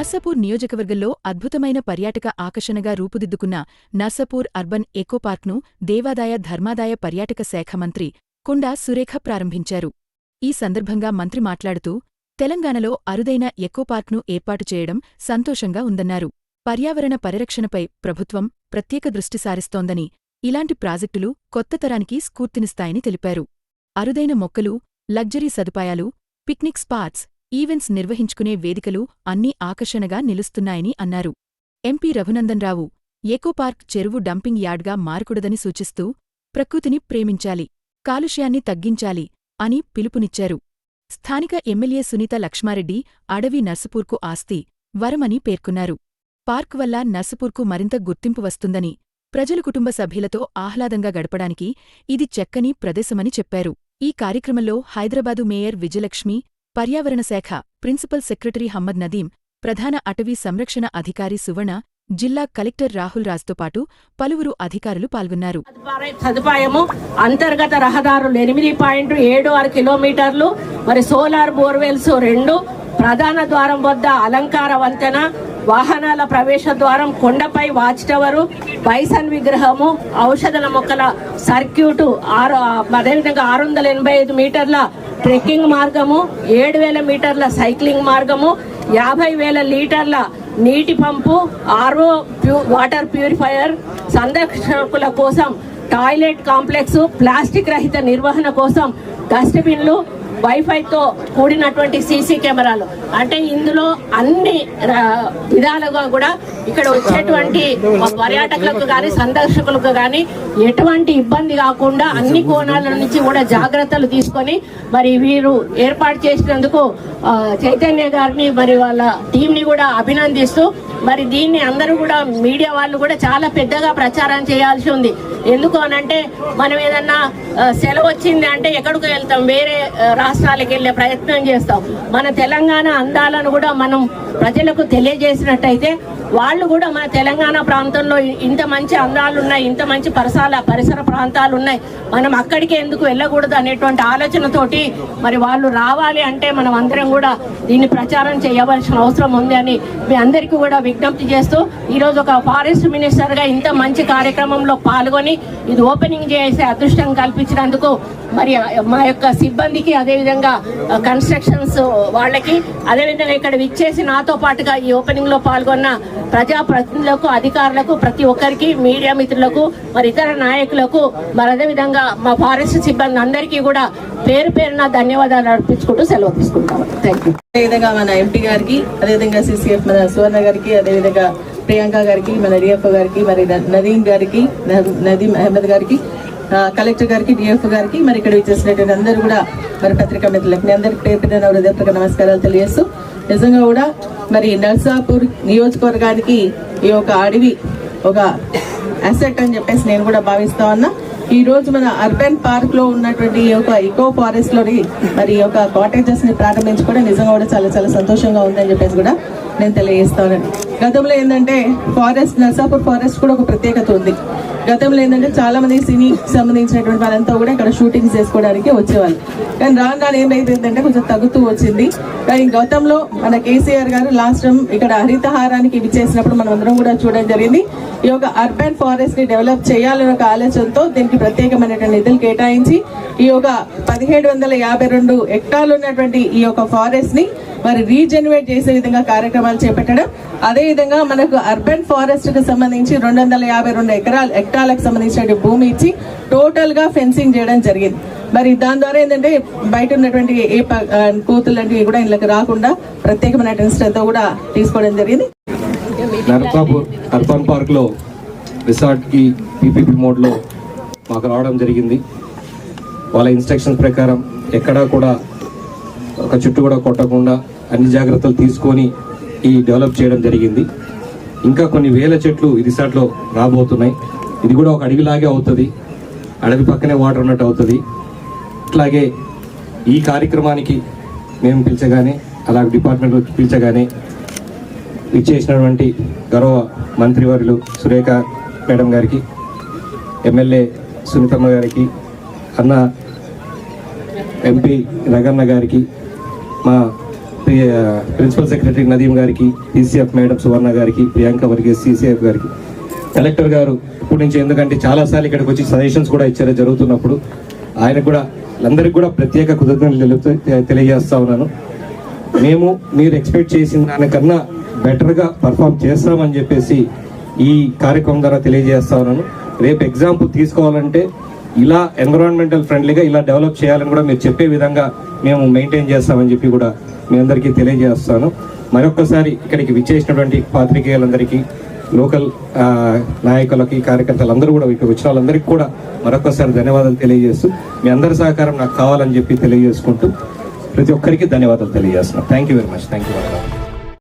నర్సాపూర్ నియోజకవర్గంలో అద్భుతమైన పర్యాటక ఆకర్షణగా రూపుదిద్దుకున్న నర్సాపూర్ అర్బన్ ఎకోపార్క్ను దేవాదాయ ధర్మాదాయ పర్యాటక శాఖ మంత్రి కొండా సురేఖ ప్రారంభించారు. ఈ సందర్భంగా మంత్రి మాట్లాడుతూ, తెలంగాణలో అరుదైన ఎకోపార్క్ను ఏర్పాటు చేయడం సంతోషంగా ఉందన్నారు. పర్యావరణ పరిరక్షణపై ప్రభుత్వం ప్రత్యేక దృష్టి సారిస్తోందని, ఇలాంటి ప్రాజెక్టులు కొత్త తరానికి స్ఫూర్తినిస్తాయని తెలిపారు. అరుదైన మొక్కలు, లగ్జరీ సదుపాయాలు, పిక్నిక్ స్పాట్స్, ఈవెంట్స్ నిర్వహించుకునే వేదికలు అన్నీ ఆకర్షణగా నిలుస్తున్నాయని అన్నారు. ఎంపీ రఘునందన్ రావు ఎకోపార్క్ చెరువు డంపింగ్ యార్డ్గా మారకూడదని సూచిస్తూ, ప్రకృతిని ప్రేమించాలి, కాలుష్యాన్ని తగ్గించాలి అని పిలుపునిచ్చారు. స్థానిక ఎమ్మెల్యే సునీత లక్ష్మారెడ్డి అడవి నర్సాపూర్కు ఆస్తి, వరమని పేర్కొన్నారు. పార్క్ వల్ల నర్సాపూర్కు మరింత గుర్తింపు వస్తుందని, ప్రజలు కుటుంబ సభ్యులతో ఆహ్లాదంగా గడపడానికి ఇది చక్కని ప్రదేశమని చెప్పారు. ఈ కార్యక్రమంలో హైదరాబాదు మేయర్ విజయలక్ష్మి, పర్యావరణ శాఖ ప్రిన్సిపల్ సెక్రటరీ హమ్మద్ నదీం, ప్రధాన అటవీ సంరక్షణ అధికారి సువర్ణ, జిల్లా కలెక్టర్ రాహుల్ రాజ్తో పాటు పలువురు అధికారులు పాల్గొన్నారు. సదుపాయము అంతర్గత రహదారులు 8.76 కిలోమీటర్లు, మరి సోలార్ బోర్వెల్స్ 2, ప్రధాన ద్వారం వద్ద అలంకార వంతెన, వాహనాల ప్రవేశ ద్వారం, కొండపై వాచ్ టవరు, బైసన్ విగ్రహము, ఔషధల మొక్కల సర్క్యూటు, అదేవిధంగా 685 మీటర్ల ట్రెక్కింగ్ మార్గము, 7,000 మీటర్ల సైక్లింగ్ మార్గము, 50,000 లీటర్ల నీటి పంపు, ఆర్ఓ వాటర్ ప్యూరిఫైయర్, సందర్శకుల కోసం టాయిలెట్ కాంప్లెక్స్, ప్లాస్టిక్ రహిత నిర్వహణ కోసం డస్ట్బిన్లు, వైఫైతో కూడినటువంటి సీసీ కెమెరాలు. అంటే ఇందులో అన్ని విధాలుగా కూడా ఇక్కడ వచ్చేటువంటి పర్యాటకులకు కానీ సందర్శకులకు కానీ ఎటువంటి ఇబ్బంది కాకుండా అన్ని కోణాల నుంచి కూడా జాగ్రత్తలు తీసుకొని మరి వీరు ఏర్పాటు చేసినందుకు చైతన్య గారిని మరి వాళ్ళ టీంని కూడా అభినందిస్తూ, మరి దీన్ని అందరూ కూడా మీడియా వాళ్ళు కూడా చాలా పెద్దగా ప్రచారం చేయాల్సి ఉంది. ఎందుకు అనంటే మనం ఏదన్నా సెలవు వచ్చింది అంటే ఎక్కడికి వెళ్తాం, వేరే రాష్ట్రాలకు వెళ్ళే ప్రయత్నం చేస్తాం. మన తెలంగాణ అందాలను కూడా మనం ప్రజలకు తెలియజేసినట్టయితే వాళ్ళు కూడా మన తెలంగాణ ప్రాంతంలో ఇంత మంచి అందాలు ఉన్నాయి, ఇంత మంచి పరిసర ప్రాంతాలు ఉన్నాయి, మనం అక్కడికి ఎందుకు వెళ్ళకూడదు అనేటువంటి ఆలోచనతోటి మరి వాళ్ళు రావాలి. అంటే మనం అందరం కూడా దీన్ని ప్రచారం చేయవలసిన అవసరం ఉంది అని మీ అందరికీ కూడా విజ్ఞప్తి చేస్తూ, ఈరోజు ఒక ఫారెస్ట్ మినిస్టర్గా ఇంత మంచి కార్యక్రమంలో పాల్గొని ఇది ఓపెనింగ్ చేసే అదృష్టం కల్పించినందుకు మరి మా యొక్క సిబ్బందికి, అదేవిధంగా కన్స్ట్రక్షన్స్ వాళ్ళకి, అదేవిధంగా ఇక్కడ విచ్చేసి నాతో పాటుగా ఈ ఓపెనింగ్ లో పాల్గొన్న ప్రజాప్రతినిధులకు, అధికారులకు, ప్రతి ఒక్కరికి, మీడియా మిత్రులకు, మరి ఇతర నాయకులకు, మరి అదేవిధంగా మా ఫారెస్ట్ సిబ్బంది అందరికీ కూడా పేరు పేరున ధన్యవాదాలు అర్పించుకుంటూ సెలవు తీసుకుంటాము. Thank you. అదేవిధంగా మన ఎంపీ గారికి, అదేవిధంగా సిసిఎఫ్ మన సువర్ణ గారికి, అదేవిధంగా ప్రియాంక గారికి, మన డిఎఫ్ఓ గారికి, మరి నదీం గారికి, నదీం అహ్మద్ గారికి, కలెక్టర్ గారికి, డిఎఫ్ఓ గారికి, మరి ఇక్కడ వచ్చేసినటువంటి అందరూ కూడా మరి పత్రికా మిత్రులకు మీ అందరికి పేరు పేరున హృదయపూర్వక నమస్కారాలు తెలియజేస్తూ, నిజంగా కూడా మరి నర్సాపూర్ నియోజకవర్గానికి ఈ యొక్క అడవి ఒక అసెట్ అని చెప్పేసి నేను కూడా భావిస్తా ఉన్నా. ఈ రోజు మన అర్బన్ పార్క్ లో ఉన్నటువంటి ఈ యొక్క ఇకో ఫారెస్ట్ లోని మరి ఈ యొక్క కాటేజెస్ ని ప్రారంభించుకోవడం నిజంగా కూడా చాలా చాలా సంతోషంగా ఉందని చెప్పేసి కూడా నేను తెలియజేస్తాను. గతంలో ఏంటంటే నర్సాపూర్ ఫారెస్ట్ కూడా ఒక ప్రత్యేకత ఉంది. గతంలో ఏంటంటే చాలా మంది సినీకి సంబంధించినటువంటి వాళ్ళంతా కూడా ఇక్కడ షూటింగ్స్ చేసుకోవడానికి వచ్చేవాళ్ళు. కానీ రాను ఏమైందంటే కొంచెం తగ్గుతూ వచ్చింది. కానీ గతంలో మన కేసీఆర్ గారు లాస్ట్ టైం ఇక్కడ హరితహారానికి విచ్చేసినప్పుడు మనం అందరం కూడా చూడడం జరిగింది. ఈ యొక్క అర్బన్ ఫారెస్ట్ ని డెవలప్ చేయాలనే ఒక ఆలోచనతో దీనికి ప్రత్యేకమైనటువంటి నిధులు కేటాయించి ఈ యొక్క 1752 హెక్టార్లు ఉన్నటువంటి ఈ యొక్క ఫారెస్ట్ ని మరి రీజెనరేట్ చేసే విధంగా కార్యక్రమాలు చేపట్టడం, అదేవిధంగా మనకు అర్బన్ ఫారెస్ట్ కి సంబంధించి 252 హెక్టార్లకు సంబంధించిన భూమి ఇచ్చి టోటల్ గా ఫెన్సింగ్ చేయడం జరిగింది. మరి దాని ద్వారా ఏంటంటే బయట ఉన్నటువంటి ఏ కోతులు లాంటివి కూడా ఇళ్ళకి రాకుండా ప్రత్యేకమైన శ్రద్ధ కూడా తీసుకోవడం జరిగింది. నర్సాపూర్ అర్బన్ పార్క్ లో రిసార్ట్ కి పీపీపీ మోడ్ లో మాకు రావడం జరిగింది. వాళ్ళ ఇన్స్ట్రక్షన్స్ ప్రకారం ఎక్కడా కూడా ఒక చుట్టూ కూడా కొట్టకుండా అన్ని జాగ్రత్తలు తీసుకొని ఈ డెవలప్ చేయడం జరిగింది. ఇంకా కొన్ని వేల చెట్లు ఈ రిసార్ట్లో రాబోతున్నాయి. ఇది కూడా ఒక అడవిలాగే అవుతుంది, అడవి పక్కనే వాటర్ ఉన్నట్టు అవుతుంది. అట్లాగే ఈ కార్యక్రమానికి మేము పిలిచగానే, అలాగే డిపార్ట్మెంట్ పిలిచగానే ఇచ్చేసినటువంటి గౌరవ మంత్రివర్యులు సురేఖ మేడం గారికి, ఎమ్మెల్యే సునీతమ్మ గారికి, అన్న ఎంపీ రగన్న గారికి, మా ప్రిన్సిపల్ సెక్రటరీ నదీం గారికి, ఈసీఎఫ్ మేడం సువర్ణ గారికి, ప్రియాంక వర్గీస్ సిసిఎఫ్ గారికి, కలెక్టర్ గారు ఇప్పటి నుంచి, ఎందుకంటే చాలాసార్లు ఇక్కడికి వచ్చి సజెషన్స్ కూడా ఇచ్చారు జరుగుతున్నప్పుడు, ఆయనకు కూడా అందరికి కూడా ప్రత్యేక కృతజ్ఞతలు తెలియజేస్తా ఉన్నాను. మేము మీరు ఎక్స్పెక్ట్ చేసిన దానికన్నా బెటర్గా పర్ఫామ్ చేస్తామని చెప్పేసి ఈ కార్యక్రమం ద్వారా తెలియజేస్తా ఉన్నాను. రేపు ఎగ్జాంపుల్ తీసుకోవాలంటే ఇలా ఎన్విరాన్మెంటల్ ఫ్రెండ్లీగా ఇలా డెవలప్ చేయాలని కూడా మీరు చెప్పే విధంగా మేము మెయింటైన్ చేస్తామని చెప్పి కూడా మీ అందరికీ తెలియజేస్తాను. మరొక్కసారి ఇక్కడికి విచ్చేసినటువంటి పాత్రికేయులందరికీ, లోకల్ నాయకులకి, కార్యకర్తలందరూ కూడా ఇక్కడ వచ్చిన వాళ్ళందరికీ కూడా మరొకసారి ధన్యవాదాలు తెలియజేస్తూ, మీ అందరి సహకారం నాకు కావాలని చెప్పి తెలియజేసుకుంటూ ప్రతి ఒక్కరికి ధన్యవాదాలు తెలియజేస్తున్నాను. Thank you very much. Thank you.